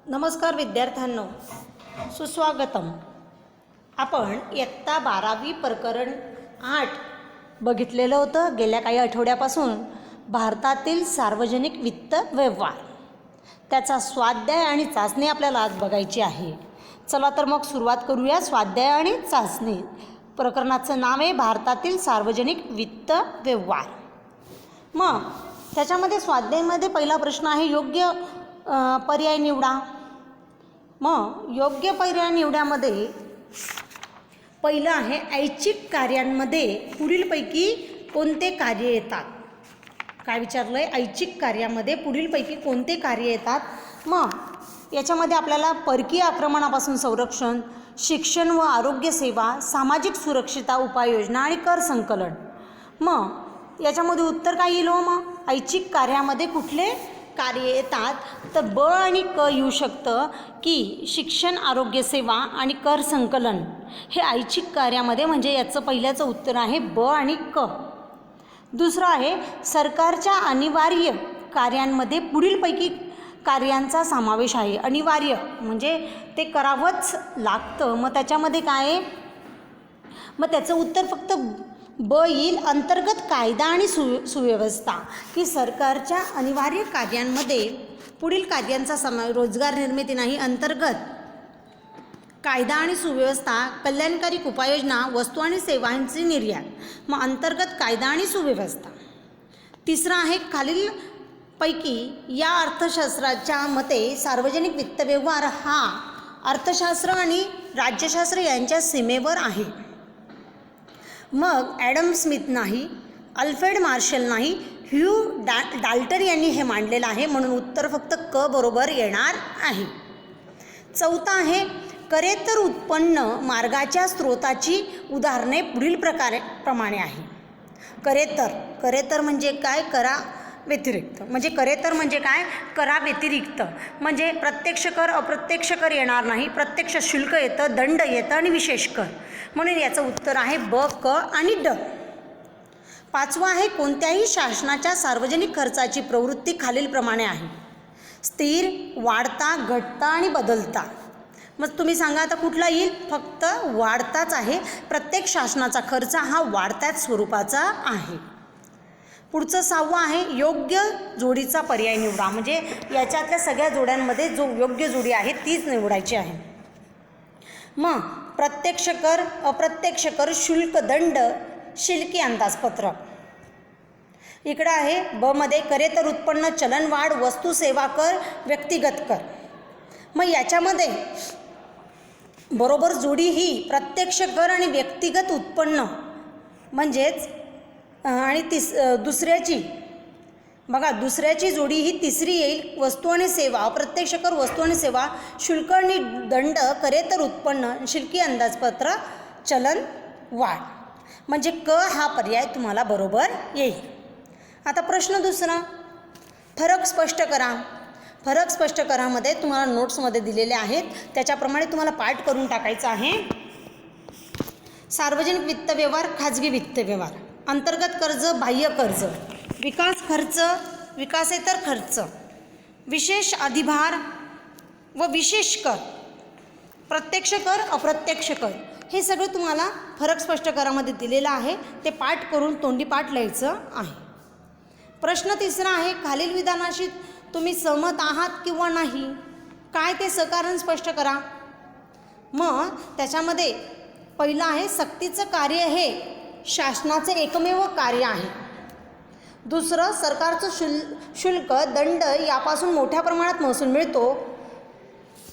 नमस्कार विद्यार्थ्यांनो, सुस्वागतम. आपण इयत्ता 12वी प्रकरण 8 बघितलेलं होतं गेल्या काही आठवड्यापासून. भारतातील सार्वजनिक वित्त व्यवहार, त्याचा स्वाध्याय आणि चाचणी आपल्याला आज बघायची आहे. चला तर मग सुरुवात करूया. स्वाध्याय आणि चाचणी प्रकरणाचं नाव आहे भारतातील सार्वजनिक वित्त व्यवहार. मग त्याच्यामध्ये स्वाध्यायामध्ये पहिला प्रश्न आहे योग्य पर्याय निवडा. मग योग्य पर्याय निवड्यामध्ये पहिलं आहे ऐच्छिक कार्यांमध्ये पुढीलपैकी कोणते कार्य येतात. काय विचारलं आहे? ऐच्छिक कार्यामध्ये पुढीलपैकी कोणते कार्य येतात. मग याच्यामध्ये आपल्याला परकीय आक्रमणापासून संरक्षण, शिक्षण व आरोग्य सेवा, सामाजिक सुरक्षितता उपाययोजना आणि कर संकलन. मग याच्यामध्ये उत्तर काय येईल? मग ऐच्छिक कार्यामध्ये कुठले कार्य येतात? तर ब आणि क येऊ शकतं की शिक्षण, आरोग्य सेवा आणि कर संकलन हे ऐच्छिक कार्यामध्ये, म्हणजे याचं पहिल्याचं उत्तर आहे ब आणि क. दुसरं आहे सरकारच्या अनिवार्य कार्यांमध्ये पुढीलपैकी कार्यांचा समावेश आहे. अनिवार्य म्हणजे ते करावंच लागतं. मग त्याच्यामध्ये काय आहे? मग त्याचं उत्तर फक्त ब येईल. अंतर्गत कायदा आणि सुव्यवस्था, की सरकारच्या अनिवार्य कार्यांमध्ये पुढील कार्यांचा रोजगार निर्मिती नाही. अंतर्गत कायदा आणि सुव्यवस्था, कल्याणकारी उपाययोजना, वस्तू आणि सेवांची निर्यात. मग अंतर्गत कायदा आणि सुव्यवस्था. तिसरा आहे खालीलपैकी या अर्थशास्त्राच्या मते सार्वजनिक वित्त व्यवहार हा अर्थशास्त्र आणि राज्यशास्त्र यांच्या सीमेवर आहे. मग ॲडम स्मिथ नाही, अल्फ्रेड मार्शल नाही, ह्यू डाल्टन यांनी हे मांडलेलं आहे. म्हणून उत्तर फक्त क बरोबर येणार आहे. चौथा आहे करेत्तर उत्पन्न मार्गाच्या स्रोताची उदाहरणे पुढील प्रमाणे आहे. करेत्तर म्हणजे काय? करा व्यतिरिक्त. म्हणजे करेत्तर म्हणजे काय? करा व्यतिरिक्त. म्हणजे प्रत्यक्ष कर, अप्रत्यक्ष कर येणार नाही. प्रत्यक्ष शुल्क येतं, दंड येतं आणि विशेष कर. म्हणून याचं उत्तर आहे ब, क आणि ड. पाचवा आहे कोणत्याही शासनाच्या सार्वजनिक खर्चाची प्रवृत्ती खालीलप्रमाणे आहे. स्थिर, वाढता, घटता आणि बदलता. मग तुम्ही सांगा आता कुठला येईल? फक्त वाढताच आहे. प्रत्येक शासनाचा खर्च हा वाढत्याच स्वरूपाचा आहे. पुढचं सहावं आहे योग्य जोडीचा पर्याय निवडा. म्हणजे याच्यातल्या सगळ्या जोड्यांमध्ये जो योग्य जोडी आहे तीच निवडायची आहे. मग प्रत्यक्ष कर, अप्रत्यक्ष कर, शुल्क, दंड, शिल्की अंदाजपत्रक. इकडं आहे ब मध्ये करेत्तर उत्पन्न, चलनवाढ, वस्तू सेवा कर, व्यक्तिगत कर. मग याच्यामध्ये बरोबर जोडी ही प्रत्यक्ष कर आणि व्यक्तिगत उत्पन्न म्हणजेच आणि दुसऱ्याची बघा दुसऱ्याची जोडी ही तिसरी येईल. वस्तू आणि सेवा, अप्रत्यक्ष कर, वस्तू आणि सेवा, शुल्क आणि दंड, करेत्तर उत्पन्न, शिल्की अंदाजपत्र, चलन वाढ. म्हणजे क हा पर्याय तुम्हाला बरोबर येईल. आता प्रश्न दुसरा, फरक स्पष्ट करा. फरक स्पष्ट करामध्ये तुम्हाला नोट्समध्ये दिलेले आहेत, त्याच्याप्रमाणे तुम्हाला पाठ करून टाकायचं आहे. सार्वजनिक वित्त व्यवहार, खाजगी वित्त व्यवहार, अंतर्गत कर्ज, बाह्य कर्ज, विकास खर्च, विकासेतर खर्च, विशेष अधिभार व विशेष कर, प्रत्यक्ष कर, अप्रत्यक्ष कर. हे सगळं तुम्हाला फरक स्पष्ट करामध्ये दिलेलं आहे. ते पाठ करून तोंडी पाठ लिहायचं आहे. प्रश्न तिसरा आहे खालील विधानाशी तुम्ही सहमत आहात किंवा नाही. काय ते सकारण स्पष्ट करा. मग त्याच्यामध्ये पहिलं आहे सक्तीचं कार्य हे शासनाचे एकमेव कार्य आहे. दुसरं सरकारचं शुल्क, दंड यापासून मोठ्या प्रमाणात महसूल मिळतो.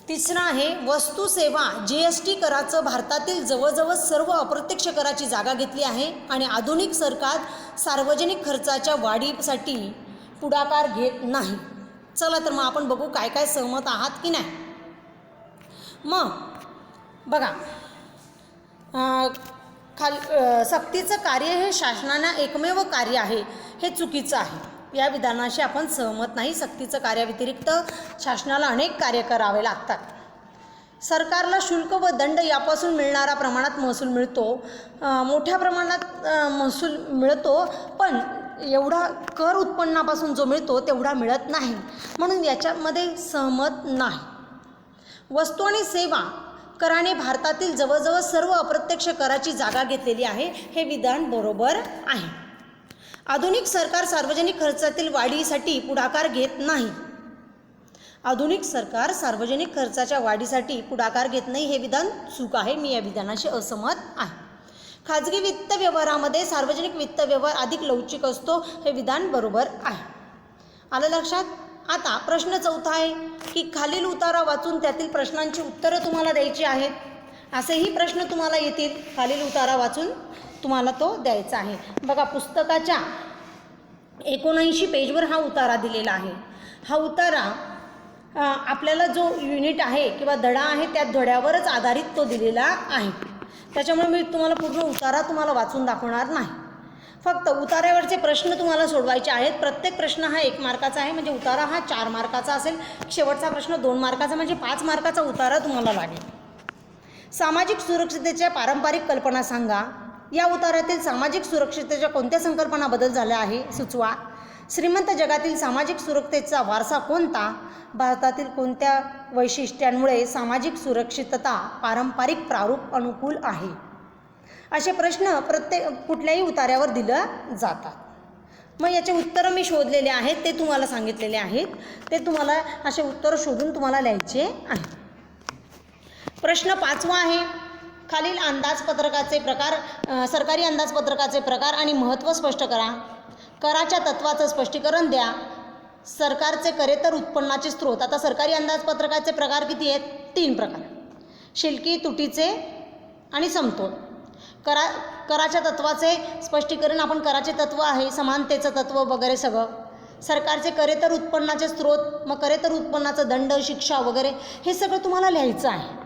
तिसरं आहे वस्तू सेवा, GST कराचं भारतातील जवळजवळ सर्व अप्रत्यक्ष कराची जागा घेतली आहे आणि आधुनिक सरकार सार्वजनिक खर्चाच्या वाढीसाठी पुढाकार घेत नाही. चला तर मग आपण बघू काय काय सहमत आहात की नाही. मग बघा सक्तीचं कार्य हे शासनाला एकमेव कार्य आहे, हे चुकीचं आहे. या विधानाशी आपण सहमत नाही. सक्तीचं कार्याव्यतिरिक्त शासनाला अनेक कार्य करावे लागतात. सरकारला शुल्क व दंड यापासून मिळणारा प्रमाणात महसूल मिळतो, मोठ्या प्रमाणात महसूल मिळतो, पण एवढा कर उत्पन्नापासून जो मिळतो तेवढा मिळत नाही. म्हणून याच्यामध्ये सहमत नाही. वस्तू आणि सेवा कराने भारतातील जवळजवळ सर्व अप्रत्यक्ष कराची जागा घेतलेली आहे. हे विधान बरोबर आहे. आधुनिक सरकार सार्वजनिक खर्चातील वाढीसाठी पुढाकार घेत नाही. आधुनिक सरकार सार्वजनिक खर्चाच्या वाढीसाठी पुढाकार घेत नाही हे विधान चूक आहे. मी या विधानाशी असहमत आहे. खाजगी वित्त व्यवहारामध्ये सार्वजनिक वित्त व्यवहार अधिक लवचिक असतो. हे विधान बरोबर आहे. आलं लक्षात? आता प्रश्न चौथा आहे की खालील उतारा वाचून त्यातील प्रश्नांची उत्तरं तुम्हाला द्यायची आहेत. असेही प्रश्न तुम्हाला येतील. खालील उतारा वाचून तुम्हाला तो द्यायचा आहे. बघा, पुस्तकाच्या 79 पेजवर हा उतारा दिलेला आहे. हा उतारा आपल्याला जो युनिट आहे किंवा धडा आहे त्या धड्यावरच आधारित तो दिलेला आहे. त्याच्यामुळे मी तुम्हाला पूर्ण उतारा तुम्हाला वाचून दाखवणार नाही. फक्त उतार्यावरचे प्रश्न तुम्हाला सोडवायचे आहेत. प्रत्येक प्रश्न हा 1 मार्काचा आहे, म्हणजे उतारा हा 4 मार्काचा असेल. शेवटचा प्रश्न 2 मार्काचा, म्हणजे 5 मार्काचा उतारा तुम्हाला लागेल. सामाजिक सुरक्षिततेच्या पारंपरिक कल्पना सांगा. या उतार्यातील सामाजिक सुरक्षिततेच्या कोणत्या संकल्पना बदल झाला आहे सुचवा. श्रीमंत जगातील सामाजिक सुरक्षिततेचा वारसा कोणता. भारतातील कोणत्या वैशिष्ट्यांमुळे सामाजिक सुरक्षितता पारंपरिक प्रारूप अनुकूल आहे. असे प्रश्न कुठल्याही उतार्यावर दिलं जातात. मग याचे उत्तरं मी शोधलेले आहेत, ते तुम्हाला सांगितलेले आहेत. ते तुम्हाला असे उत्तरं शोधून तुम्हाला लिहायचे आहे. प्रश्न 5वा आहे. खालील अंदाजपत्रकाचे प्रकार, सरकारी अंदाजपत्रकाचे प्रकार आणि महत्त्व स्पष्ट करा. कराच्या तत्वाचं स्पष्टीकरण द्या. सरकारचे करेतर उत्पन्नाचे स्रोत. आता सरकारी अंदाजपत्रकाचे प्रकार किती आहेत? 3 प्रकार. शिल्लकी, तुटीचे आणि समतोल. कराच्या तत्वाचे स्पष्टीकरण, आपण कराचे तत्व आहे, समानतेचं तत्व वगैरे सगळं. सरकारचे करेतर उत्पन्नाचे स्रोत, मग करेतर उत्पन्नाचं दंड, शिक्षा वगैरे हे सगळं तुम्हाला लिहायचं आहे.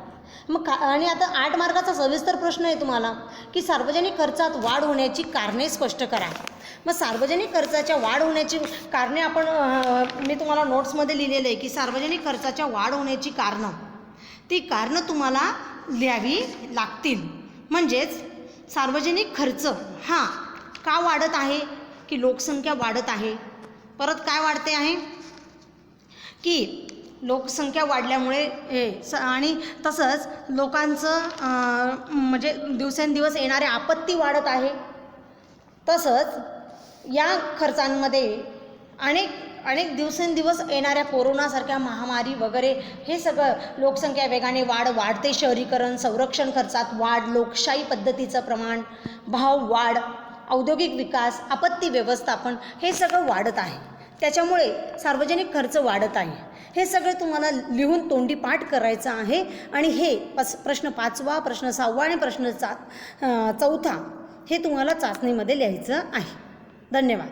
मग आणि आता 8 मार्काचा सविस्तर प्रश्न आहे तुम्हाला की सार्वजनिक खर्चात वाढ होण्याची कारणे स्पष्ट करा. मग सार्वजनिक खर्चाच्या वाढ होण्याची कारणे मी तुम्हाला नोट्समध्ये लिहिलेलं आहे की सार्वजनिक खर्चाच्या वाढ होण्याची कारणं, ती कारणं तुम्हाला लिहावी लागतील. म्हणजेच सार्वजनिक खर्च हा का वाढत आहे की लोकसंख्या वाढत आहे. परत काय वाढते आहे की लोकसंख्या वाढल्यामुळे आणि तसंच लोकांचं म्हणजे दिवसेंदिवस येणारे आपत्ती वाढत आहे. तसंच या खर्चांमध्ये अनेक दिवसेंदिवस येणाऱ्या कोरोनासारख्या महामारी वगैरे हे सगळं, लोकसंख्या वेगाने वाढते शहरीकरण, संरक्षण खर्चात वाढ, लोकशाही पद्धतीचं प्रमाण, भाव वाढ, औद्योगिक विकास, आपत्ती व्यवस्थापन हे सगळं वाढत आहे. त्याच्यामुळे सार्वजनिक खर्च वाढत आहे. हे सगळं तुम्हाला लिहून तोंडी पाठ करायचं आहे. आणि हे प्रश्न 5वा, प्रश्न 6वा आणि प्रश्न 4 हे तुम्हाला चाचणीमध्ये लिहायचं आहे. धन्यवाद.